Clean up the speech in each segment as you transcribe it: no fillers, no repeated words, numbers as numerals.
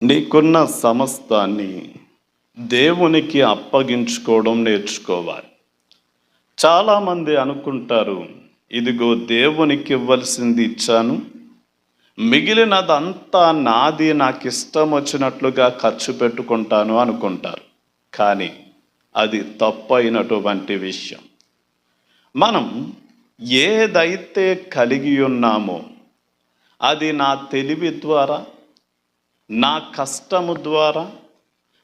నీకున్న సమస్తాన్ని దేవునికి అప్పగించుకోవడం నేర్చుకోవాలి. చాలామంది అనుకుంటారు, ఇదిగో దేవునికి ఇవ్వాల్సింది ఇచ్చాను, మిగిలినదంతా నాది, నాకు ఇష్టం వచ్చినట్లుగా ఖర్చు పెట్టుకుంటాను అనుకుంటారు. కానీ అది తప్పైనటువంటి విషయం. మనం ఏదైతే కలిగి ఉన్నామో అది నా తెలివి ద్వారా, నా కష్టము ద్వారా,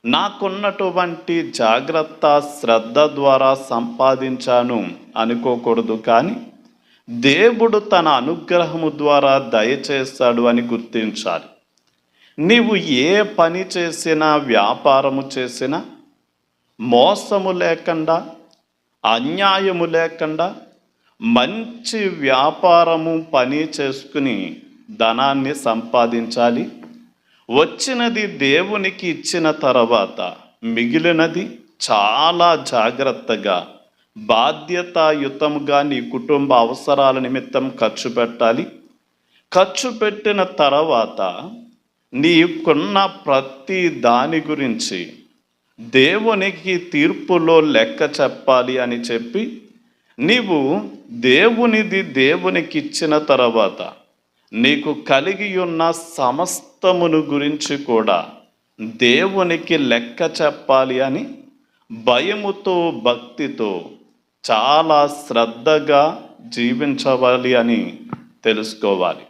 నాకున్నటువంటి జాగ్రత్త శ్రద్ధ ద్వారా సంపాదించాను అనుకోకూడదు. కానీ దేవుడు తన అనుగ్రహము ద్వారా దయచేస్తాడు అని గుర్తించాలి. నీవు ఏ పని చేసినా, వ్యాపారము చేసినా మోసము లేకుండా, అన్యాయము లేకుండా మంచి వ్యాపారము పని చేసుకుని ధనాన్ని సంపాదించాలి. వచ్చినది దేవునికి ఇచ్చిన తర్వాత మిగిలినది చాలా జాగ్రత్తగా, బాధ్యతాయుతముగా నీ కుటుంబ అవసరాల నిమిత్తం ఖర్చు పెట్టాలి. ఖర్చు పెట్టిన తర్వాత నీకున్న ప్రతి దాని గురించి దేవునికి తీర్పులో లెక్క చెప్పాలి అని చెప్పి, నీవు దేవునిది దేవునికి ఇచ్చిన తర్వాత నీకు కలిగి ఉన్న సమస్తమును గురించి కూడా దేవునికి లెక్క చెప్పాలి అని భయముతో, భక్తితో, చాలా శ్రద్ధగా జీవించవాలి అని తెలుసుకోవాలి.